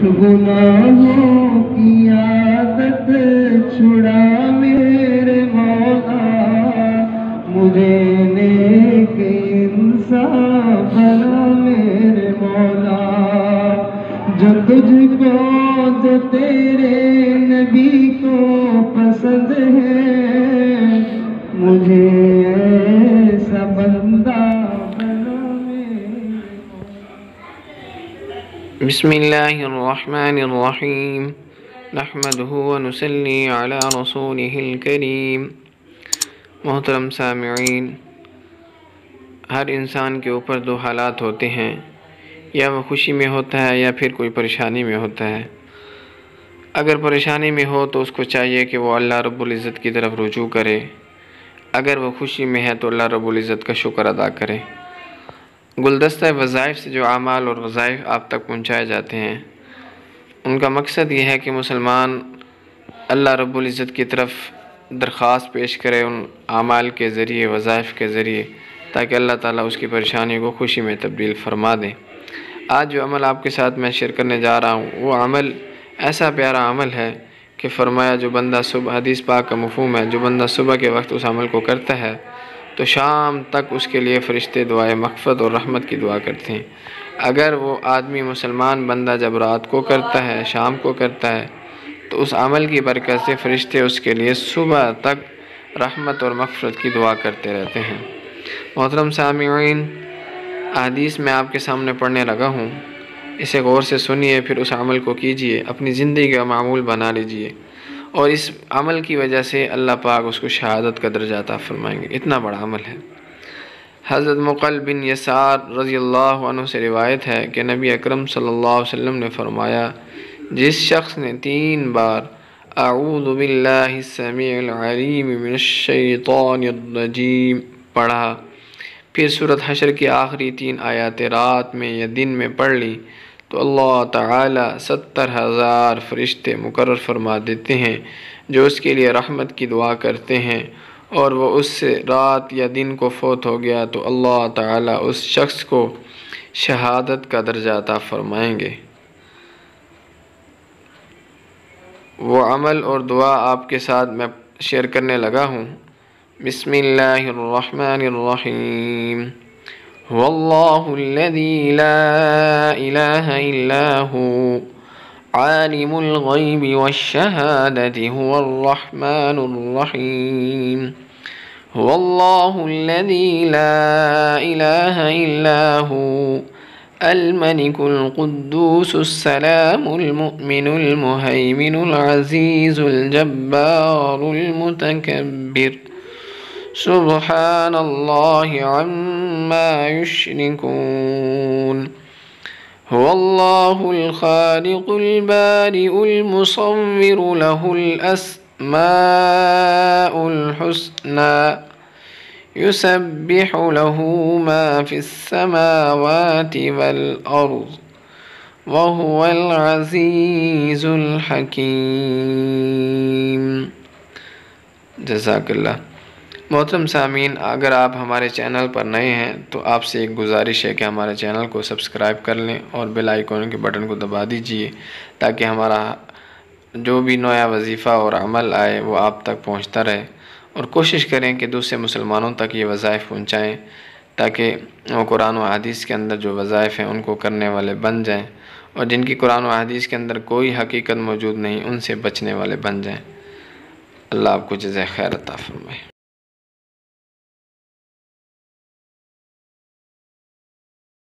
گناہوں کی عادت چھڑا میرے مولا، مجھے نیک انسان بنا میرے مولا، جو تجھ کو جو تیرے نبی کو پسند ہے، مجھے ایسا بندہ بنا میرے مولا۔ بسم اللہ الرحمن الرحیم، نحمدہ ونصلی علی رسولہ الکریم۔ محترم سامعین، ہر انسان کے اوپر دو حالات ہوتے ہیں، یا وہ خوشی میں ہوتا ہے یا پھر کوئی پریشانی میں ہوتا ہے۔ اگر پریشانی میں ہو تو اس کو چاہیے کہ وہ اللہ رب العزت کی طرف رجوع کرے، اگر وہ خوشی میں ہے تو اللہ رب العزت کا شکر ادا کرے۔ گلدستہ وظائف سے جو اعمال اور وظائف آپ تک پہنچائے جاتے ہیں، ان کا مقصد یہ ہے کہ مسلمان اللہ رب العزت کی طرف درخواست پیش کرے ان اعمال کے ذریعے، وظائف کے ذریعے، تاکہ اللہ تعالیٰ اس کی پریشانی کو خوشی میں تبدیل فرما دے۔ آج جو عمل آپ کے ساتھ میں شیئر کرنے جا رہا ہوں، وہ عمل ایسا پیارا عمل ہے کہ فرمایا جو بندہ صبح، حدیث پاک کا مفہوم ہے، جو بندہ صبح کے وقت اس عمل کو کرتا ہے تو شام تک اس کے لیے فرشتے دعائے مغفرت اور رحمت کی دعا کرتے ہیں۔ اگر وہ آدمی مسلمان بندہ جب رات کو کرتا ہے، شام کو کرتا ہے، تو اس عمل کی برکت سے فرشتے اس کے لیے صبح تک رحمت اور مغفرت کی دعا کرتے رہتے ہیں۔ محترم سامعین، حدیث میں آپ کے سامنے پڑھنے لگا ہوں، اسے غور سے سنیے، پھر اس عمل کو کیجیے، اپنی زندگی کا معمول بنا لیجیے، اور اس عمل کی وجہ سے اللہ پاک اس کو شہادت کا درجہ عطا فرمائیں گے۔ اتنا بڑا عمل ہے۔ حضرت مقل بن یسار رضی اللہ عنہ سے روایت ہے کہ نبی اکرم صلی اللہ علیہ وسلم نے فرمایا، جس شخص نے 3 بار اعوذ باللہ السمیع العلیم من الشیطان الرجیم پڑھا، پھر سورۃ حشر کی آخری 3 آیات رات میں یا دن میں پڑھ لی، تو اللہ تعالیٰ 70,000 فرشتے مقرر فرما دیتے ہیں جو اس کے لیے رحمت کی دعا کرتے ہیں، اور وہ اس سے رات یا دن کو فوت ہو گیا تو اللہ تعالیٰ اس شخص کو شہادت کا درجہ عطا فرمائیں گے۔ وہ عمل اور دعا آپ کے ساتھ میں شیئر کرنے لگا ہوں۔ بسم اللہ الرحمن الرحیم، هو اللہ الذی لا الہ الا ہو عالم الغیب والشہادۃ هو الرحمن الرحیم، هو اللہ الذی لا الہ الا ہو الملك القدوس السلام المؤمن المهيمن العزيز الجبار المتكبر سبحان الله عما يشركون، هو الله الخالق البارئ المصور له الأسماء الحسنى يسبح له ما في السماوات والأرض وهو العزيز الحكيم۔ جزاک اللہ۔ محترم سامعین، اگر آپ ہمارے چینل پر نئے ہیں تو آپ سے ایک گزارش ہے کہ ہمارے چینل کو سبسکرائب کر لیں اور بیل آئیکن کے بٹن کو دبا دیجئے، تاکہ ہمارا جو بھی نیا وظیفہ اور عمل آئے وہ آپ تک پہنچتا رہے، اور کوشش کریں کہ دوسرے مسلمانوں تک یہ وظائف پہنچائیں، تاکہ وہ قرآن و حدیث کے اندر جو وظائف ہیں ان کو کرنے والے بن جائیں، اور جن کی قرآن و حدیث کے اندر کوئی حقیقت موجود نہیں ان سے بچنے والے بن جائیں۔ اللہ آپ کو جزائے خیر عطا فرمائے۔